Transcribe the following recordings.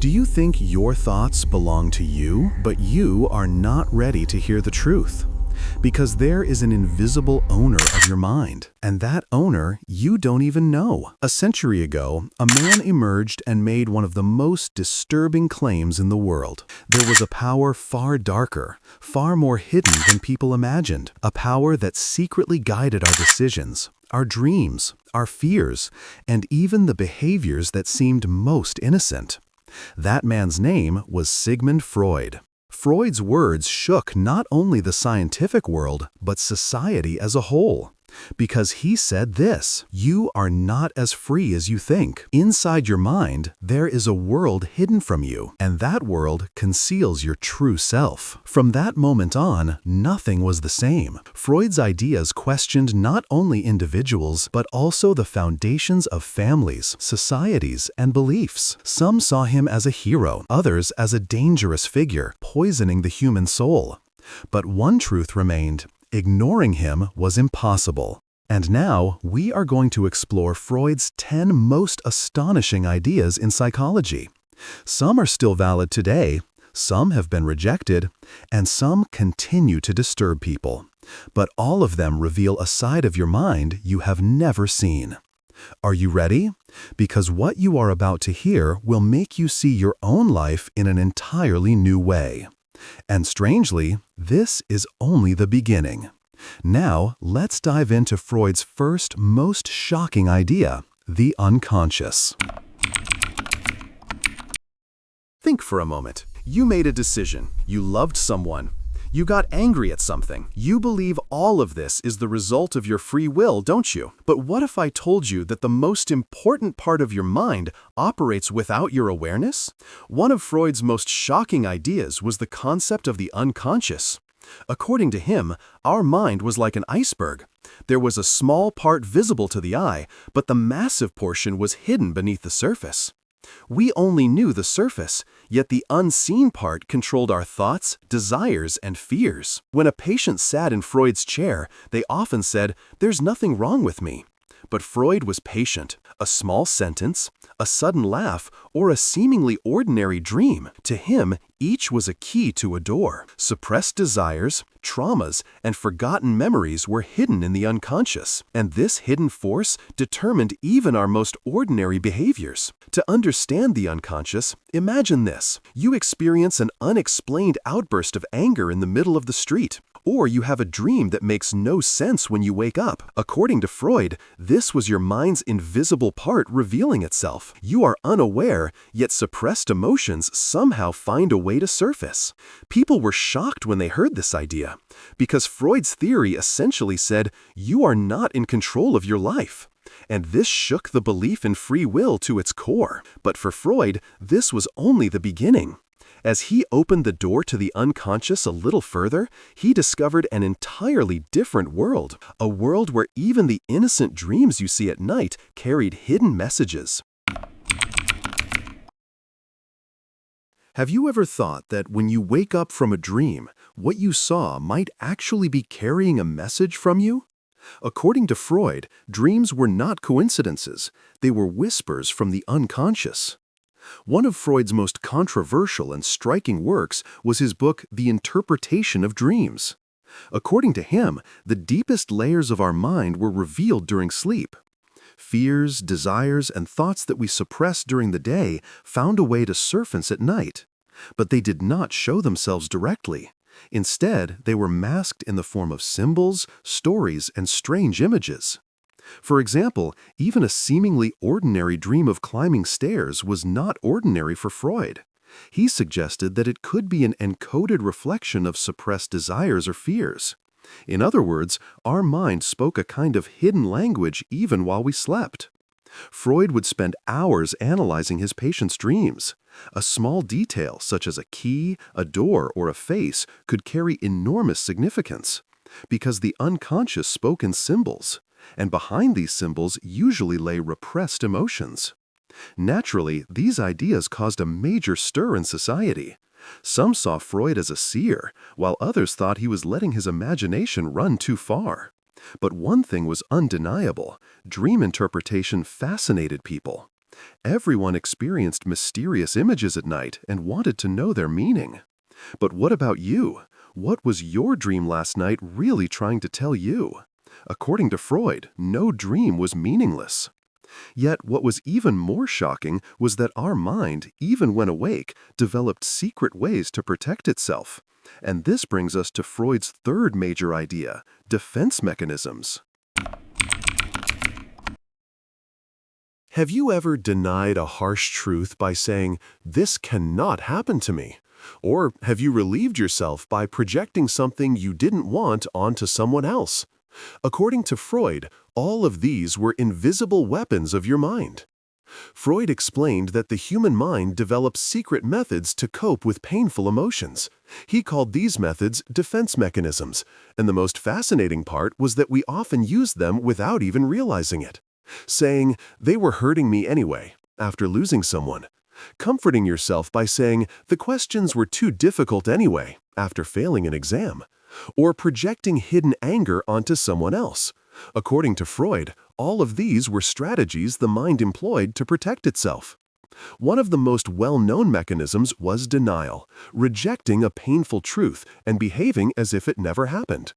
Do you think your thoughts belong to you, but you are not ready to hear the truth? Because there is an invisible owner of your mind, and that owner you don't even know. A century ago, a man emerged and made one of the most disturbing claims in the world. There was a power far darker, far more hidden than people imagined, a power that secretly guided our decisions, our dreams, our fears, and even the behaviors that seemed most innocent. That man's name was Sigmund Freud. Freud's words shook not only the scientific world, but society as a whole. Because he said this: you are not as free as you think. Inside your mind, there is a world hidden from you, and that world conceals your true self. From that moment on, nothing was the same. Freud's ideas questioned not only individuals, but also the foundations of families, societies, and beliefs. Some saw him as a hero, others as a dangerous figure, poisoning the human soul. But one truth remained: ignoring him was impossible. And now, we are going to explore Freud's 10 most astonishing ideas in psychology. Some are still valid today, some have been rejected, and some continue to disturb people. But all of them reveal a side of your mind you have never seen. Are you ready? Because what you are about to hear will make you see your own life in an entirely new way. And strangely, this is only the beginning. Now, let's dive into Freud's first, most shocking idea, the unconscious. Think for a moment. You made a decision. You loved someone. You got angry at something. You believe all of this is the result of your free will, don't you? But what if I told you that the most important part of your mind operates without your awareness? One of Freud's most shocking ideas was the concept of the unconscious. According to him, our mind was like an iceberg. There was a small part visible to the eye, but the massive portion was hidden beneath the surface. We only knew the surface, yet the unseen part controlled our thoughts, desires, and fears. When a patient sat in Freud's chair, they often said, "There's nothing wrong with me." But Freud was patient. A small sentence, a sudden laugh, or a seemingly ordinary dream, to him, each was a key to a door. Suppressed desires, traumas, and forgotten memories were hidden in the unconscious, and this hidden force determined even our most ordinary behaviors. To understand the unconscious, imagine this. You experience an unexplained outburst of anger in the middle of the street. Or you have a dream that makes no sense when you wake up. According to Freud, this was your mind's invisible part revealing itself. You are unaware, yet suppressed emotions somehow find a way to surface. People were shocked when they heard this idea, because Freud's theory essentially said, you are not in control of your life. And this shook the belief in free will to its core. But for Freud, this was only the beginning. As he opened the door to the unconscious a little further, he discovered an entirely different world, a world where even the innocent dreams you see at night carried hidden messages. Have you ever thought that when you wake up from a dream, what you saw might actually be carrying a message from you? According to Freud, dreams were not coincidences, they were whispers from the unconscious. One of Freud's most controversial and striking works was his book, The Interpretation of Dreams. According to him, the deepest layers of our mind were revealed during sleep. Fears, desires, and thoughts that we suppressed during the day found a way to surface at night. But they did not show themselves directly. Instead, they were masked in the form of symbols, stories, and strange images. For example, even a seemingly ordinary dream of climbing stairs was not ordinary for Freud. He suggested that it could be an encoded reflection of suppressed desires or fears. In other words, our mind spoke a kind of hidden language even while we slept. Freud would spend hours analyzing his patients' dreams. A small detail, such as a key, a door, or a face, could carry enormous significance, because the unconscious spoke in symbols. And behind these symbols usually lay repressed emotions. Naturally, these ideas caused a major stir in society. Some saw Freud as a seer, while others thought he was letting his imagination run too far. But one thing was undeniable: dream interpretation fascinated people. Everyone experienced mysterious images at night and wanted to know their meaning. But what about you? What was your dream last night really trying to tell you? According to Freud, no dream was meaningless. Yet what was even more shocking was that our mind, even when awake, developed secret ways to protect itself. And this brings us to Freud's third major idea, defense mechanisms. Have you ever denied a harsh truth by saying, "This cannot happen to me"? Or have you relieved yourself by projecting something you didn't want onto someone else? According to Freud, all of these were invisible weapons of your mind. Freud explained that the human mind develops secret methods to cope with painful emotions. He called these methods defense mechanisms, and the most fascinating part was that we often use them without even realizing it. Saying, "They were hurting me anyway," after losing someone. Comforting yourself by saying, "The questions were too difficult anyway," after failing an exam. Or projecting hidden anger onto someone else. According to Freud, all of these were strategies the mind employed to protect itself. One of the most well-known mechanisms was denial, rejecting a painful truth and behaving as if it never happened.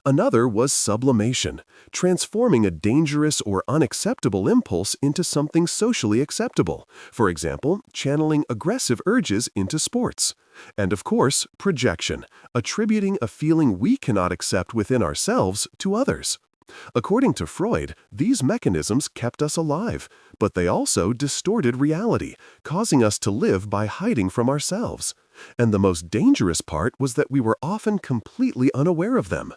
Another was sublimation, transforming a dangerous or unacceptable impulse into something socially acceptable. For example, channeling aggressive urges into sports. And of course, projection, attributing a feeling we cannot accept within ourselves to others. According to Freud, these mechanisms kept us alive, but they also distorted reality, causing us to live by hiding from ourselves. And the most dangerous part was that we were often completely unaware of them.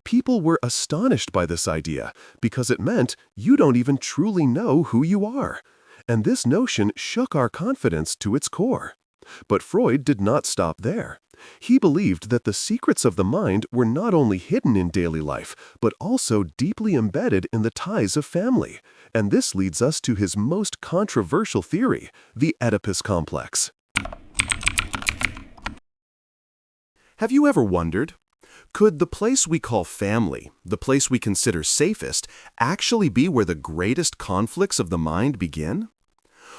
People were astonished by this idea because it meant you don't even truly know who you are. And this notion shook our confidence to its core. But Freud did not stop there. He believed that the secrets of the mind were not only hidden in daily life, but also deeply embedded in the ties of family. And this leads us to his most controversial theory, the Oedipus Complex. Have you ever wondered, could the place we call family, the place we consider safest, actually be where the greatest conflicts of the mind begin?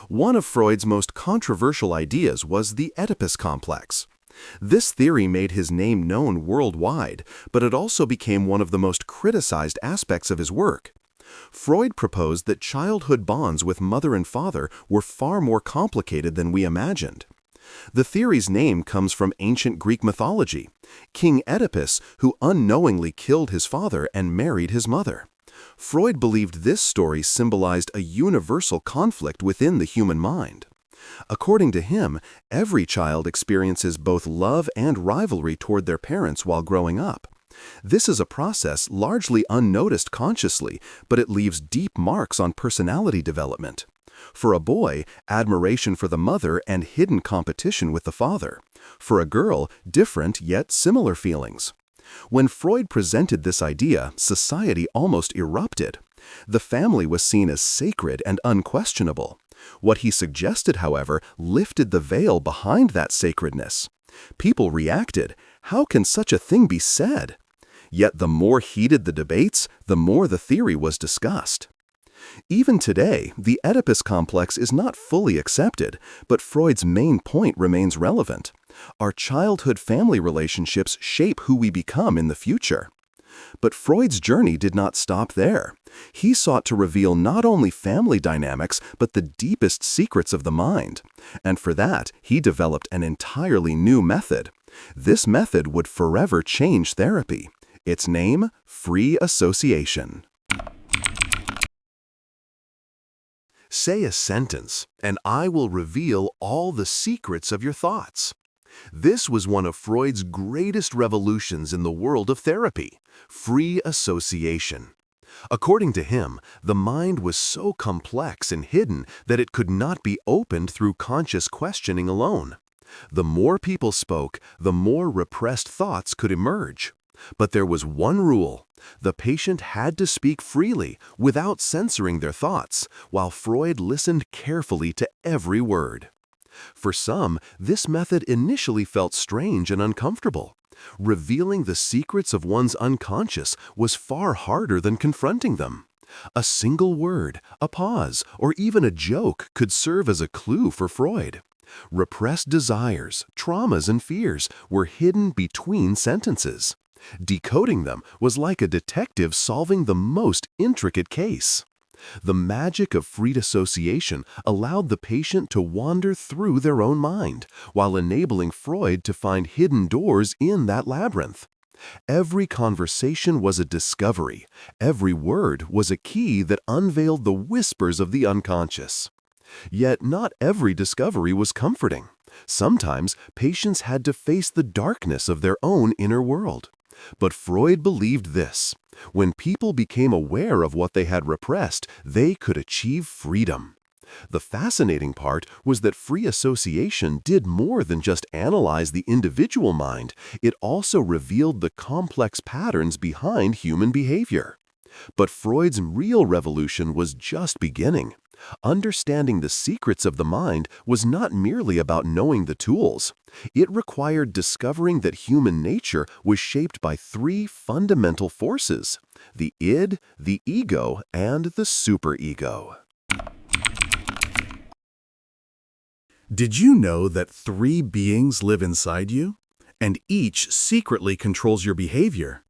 One of Freud's most controversial ideas was the Oedipus Complex. This theory made his name known worldwide, but it also became one of the most criticized aspects of his work. Freud proposed that childhood bonds with mother and father were far more complicated than we imagined. The theory's name comes from ancient Greek mythology, King Oedipus, who unknowingly killed his father and married his mother. Freud believed this story symbolized a universal conflict within the human mind. According to him, every child experiences both love and rivalry toward their parents while growing up. This is a process largely unnoticed consciously, but it leaves deep marks on personality development. For a boy, admiration for the mother and hidden competition with the father. For a girl, different yet similar feelings. When Freud presented this idea, society almost erupted. The family was seen as sacred and unquestionable. What he suggested, however, lifted the veil behind that sacredness. People reacted, "How can such a thing be said?" Yet the more heated the debates, the more the theory was discussed. Even today, the Oedipus complex is not fully accepted, but Freud's main point remains relevant. Our childhood family relationships shape who we become in the future. But Freud's journey did not stop there. He sought to reveal not only family dynamics, but the deepest secrets of the mind. And for that, he developed an entirely new method. This method would forever change therapy. Its name, free association. Say a sentence, and I will reveal all the secrets of your thoughts. This was one of Freud's greatest revolutions in the world of therapy, free association. According to him, the mind was so complex and hidden that it could not be opened through conscious questioning alone. The more people spoke, the more repressed thoughts could emerge. But there was one rule. The patient had to speak freely, without censoring their thoughts, while Freud listened carefully to every word. For some, this method initially felt strange and uncomfortable. Revealing the secrets of one's unconscious was far harder than confronting them. A single word, a pause, or even a joke could serve as a clue for Freud. Repressed desires, traumas, and fears were hidden between sentences. Decoding them was like a detective solving the most intricate case. The magic of free association allowed the patient to wander through their own mind, while enabling Freud to find hidden doors in that labyrinth. Every conversation was a discovery. Every word was a key that unveiled the whispers of the unconscious. Yet not every discovery was comforting. Sometimes patients had to face the darkness of their own inner world. But Freud believed this: when people became aware of what they had repressed, they could achieve freedom. The fascinating part was that free association did more than just analyze the individual mind. It also revealed the complex patterns behind human behavior. But Freud's real revolution was just beginning. Understanding the secrets of the mind was not merely about knowing the tools. It required discovering that human nature was shaped by three fundamental forces: the id, the ego, and the superego. Did you know that three beings live inside you, and each secretly controls your behavior?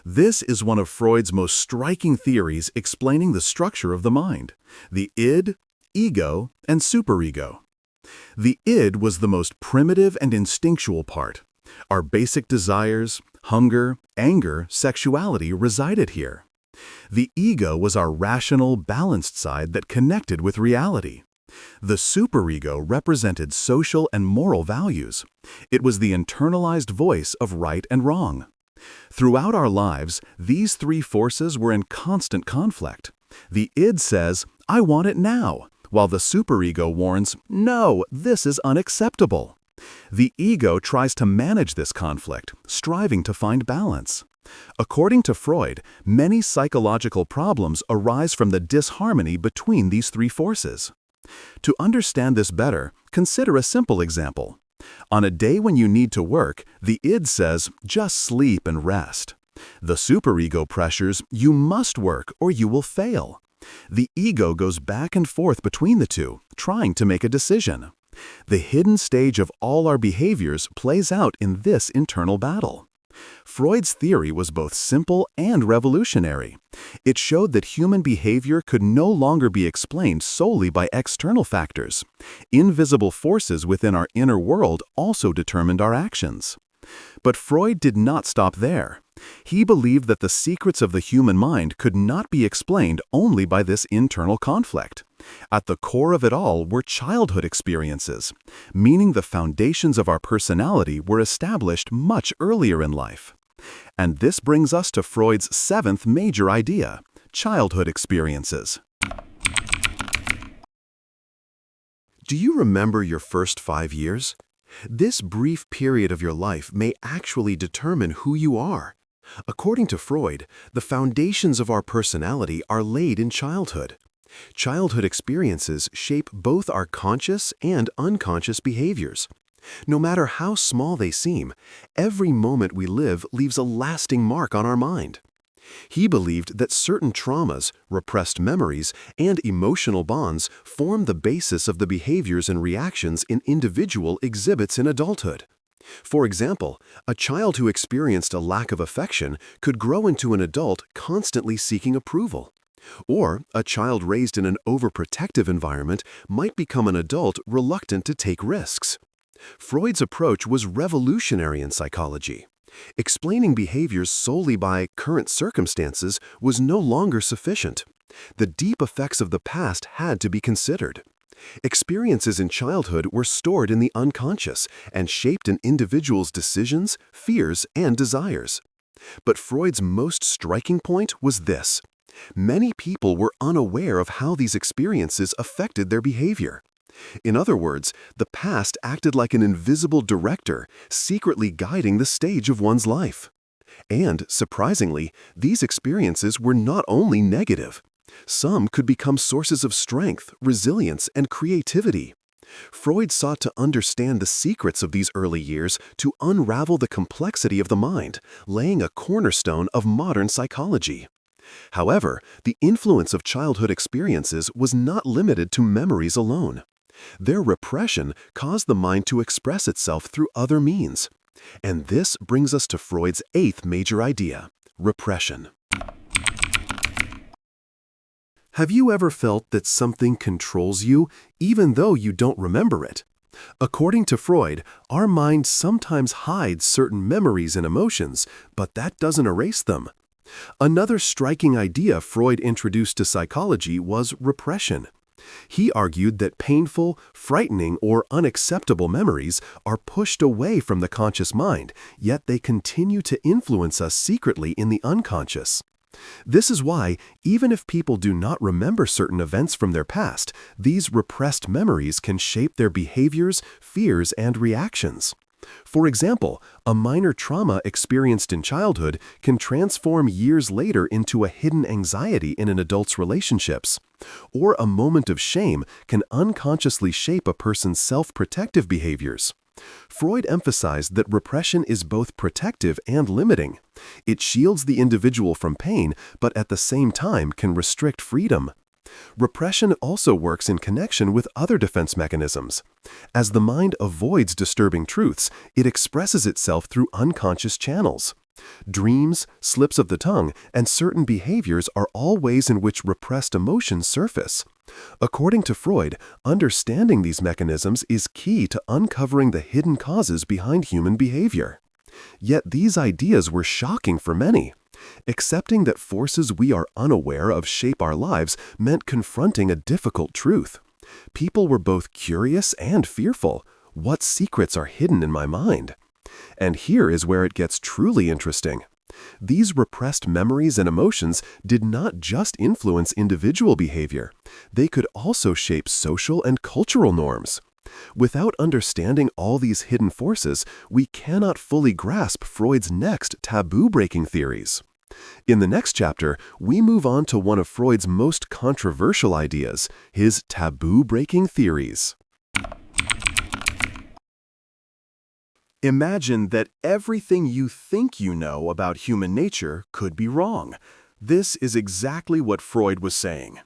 This is one of Freud's most striking theories explaining the structure of the mind: the id, ego, and superego. The id was the most primitive and instinctual part. Our basic desires, hunger, anger, sexuality resided here. The ego was our rational, balanced side that connected with reality. The superego represented social and moral values. It was the internalized voice of right and wrong. Throughout our lives, these three forces were in constant conflict. The id says, "I want it now," while the superego warns, "No, this is unacceptable." The ego tries to manage this conflict, striving to find balance. According to Freud, many psychological problems arise from the disharmony between these three forces. To understand this better, consider a simple example. On a day when you need to work, the id says, "Just sleep and rest." The superego pressures, "You must work or you will fail." The ego goes back and forth between the two, trying to make a decision. The hidden stage of all our behaviors plays out in this internal battle. Freud's theory was both simple and revolutionary. It showed that human behavior could no longer be explained solely by external factors. Invisible forces within our inner world also determined our actions. But Freud did not stop there. He believed that the secrets of the human mind could not be explained only by this internal conflict. At the core of it all were childhood experiences, meaning the foundations of our personality were established much earlier in life. And this brings us to Freud's seventh major idea: childhood experiences. Do you remember your first 5 years? This brief period of your life may actually determine who you are. According to Freud, the foundations of our personality are laid in childhood. Childhood experiences shape both our conscious and unconscious behaviors. No matter how small they seem, every moment we live leaves a lasting mark on our mind. He believed that certain traumas, repressed memories, and emotional bonds form the basis of the behaviors and reactions an individual exhibits in adulthood. For example, a child who experienced a lack of affection could grow into an adult constantly seeking approval. Or a child raised in an overprotective environment might become an adult reluctant to take risks. Freud's approach was revolutionary in psychology. Explaining behaviors solely by current circumstances was no longer sufficient. The deep effects of the past had to be considered. Experiences in childhood were stored in the unconscious and shaped an individual's decisions, fears, and desires. But Freud's most striking point was this: many people were unaware of how these experiences affected their behavior. In other words, the past acted like an invisible director, secretly guiding the stage of one's life. And, surprisingly, these experiences were not only negative. Some could become sources of strength, resilience, and creativity. Freud sought to understand the secrets of these early years to unravel the complexity of the mind, laying a cornerstone of modern psychology. However, the influence of childhood experiences was not limited to memories alone. Their repression caused the mind to express itself through other means. And this brings us to Freud's eighth major idea, repression. Have you ever felt that something controls you, even though you don't remember it? According to Freud, our mind sometimes hides certain memories and emotions, but that doesn't erase them. Another striking idea Freud introduced to psychology was repression. He argued that painful, frightening, or unacceptable memories are pushed away from the conscious mind, yet they continue to influence us secretly in the unconscious. This is why, even if people do not remember certain events from their past, these repressed memories can shape their behaviors, fears, and reactions. For example, a minor trauma experienced in childhood can transform years later into a hidden anxiety in an adult's relationships. Or a moment of shame can unconsciously shape a person's self-protective behaviors. Freud emphasized that repression is both protective and limiting. It shields the individual from pain, but at the same time can restrict freedom. Repression also works in connection with other defense mechanisms. As the mind avoids disturbing truths, it expresses itself through unconscious channels. Dreams, slips of the tongue, and certain behaviors are all ways in which repressed emotions surface. According to Freud, understanding these mechanisms is key to uncovering the hidden causes behind human behavior. Yet these ideas were shocking for many. Accepting that forces we are unaware of shape our lives meant confronting a difficult truth. People were both curious and fearful. What secrets are hidden in my mind? And here is where it gets truly interesting. These repressed memories and emotions did not just influence individual behavior. They could also shape social and cultural norms. Without understanding all these hidden forces, we cannot fully grasp Freud's next taboo-breaking theories. In the next chapter, we move on to one of Freud's most controversial ideas, his taboo-breaking theories. Imagine that everything you think you know about human nature could be wrong. This is exactly what Freud was saying.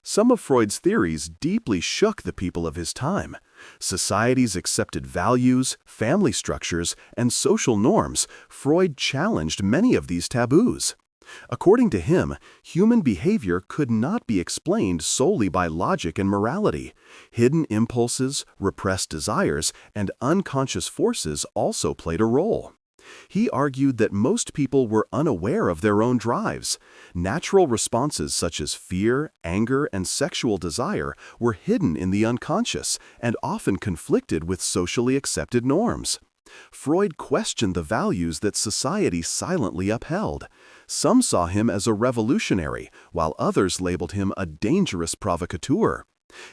Some of Freud's theories deeply shook the people of his time. Society's accepted values, family structures, and social norms, Freud challenged many of these taboos. According to him, human behavior could not be explained solely by logic and morality. Hidden impulses, repressed desires, and unconscious forces also played a role. He argued that most people were unaware of their own drives. Natural responses such as fear, anger, and sexual desire were hidden in the unconscious and often conflicted with socially accepted norms. Freud questioned the values that society silently upheld. Some saw him as a revolutionary, while others labeled him a dangerous provocateur.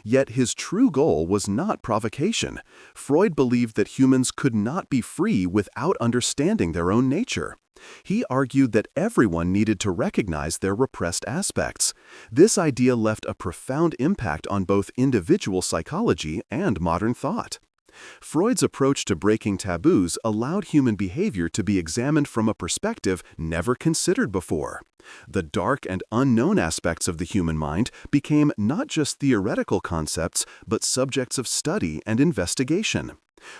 Yet his true goal was not provocation. Freud believed that humans could not be free without understanding their own nature. He argued that everyone needed to recognize their repressed aspects. This idea left a profound impact on both individual psychology and modern thought. Freud's approach to breaking taboos allowed human behavior to be examined from a perspective never considered before. The dark and unknown aspects of the human mind became not just theoretical concepts, but subjects of study and investigation.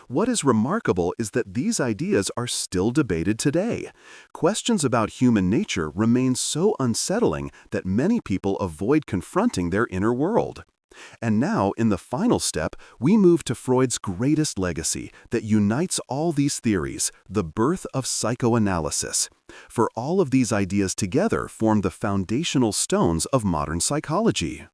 What is remarkable is that these ideas are still debated today. Questions about human nature remain so unsettling that many people avoid confronting their inner world. And now, in the final step, we move to Freud's greatest legacy that unites all these theories, the birth of psychoanalysis. For all of these ideas together form the foundational stones of modern psychology.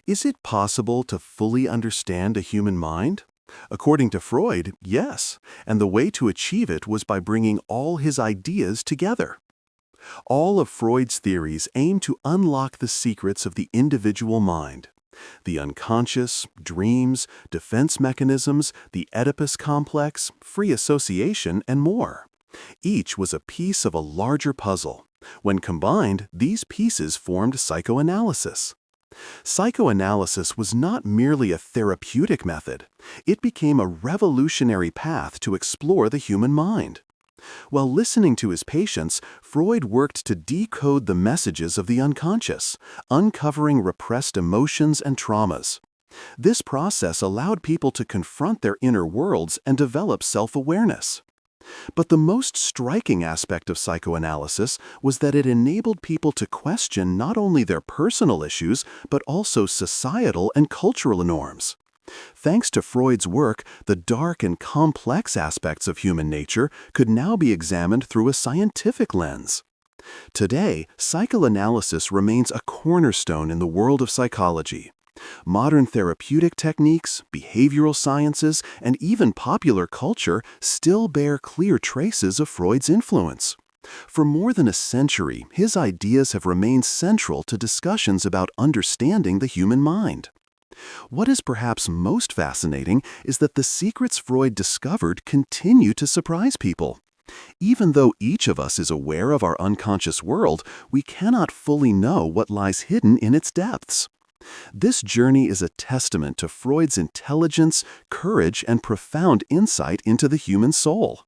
Is it possible to fully understand a human mind? According to Freud, yes, and the way to achieve it was by bringing all his ideas together. All of Freud's theories aim to unlock the secrets of the individual mind. The unconscious, dreams, defense mechanisms, the Oedipus Complex, free association, and more. Each was a piece of a larger puzzle. When combined, these pieces formed psychoanalysis. Psychoanalysis was not merely a therapeutic method. It became a revolutionary path to explore the human mind. While listening to his patients, Freud worked to decode the messages of the unconscious, uncovering repressed emotions and traumas. This process allowed people to confront their inner worlds and develop self-awareness. But the most striking aspect of psychoanalysis was that it enabled people to question not only their personal issues, but also societal and cultural norms. Thanks to Freud's work, the dark and complex aspects of human nature could now be examined through a scientific lens. Today, psychoanalysis remains a cornerstone in the world of psychology. Modern therapeutic techniques, behavioral sciences, and even popular culture still bear clear traces of Freud's influence. For more than a century, his ideas have remained central to discussions about understanding the human mind. What is perhaps most fascinating is that the secrets Freud discovered continue to surprise people. Even though each of us is aware of our unconscious world, we cannot fully know what lies hidden in its depths. This journey is a testament to Freud's intelligence, courage, and profound insight into the human soul.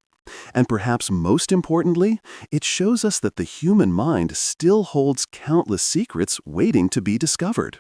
And perhaps most importantly, it shows us that the human mind still holds countless secrets waiting to be discovered.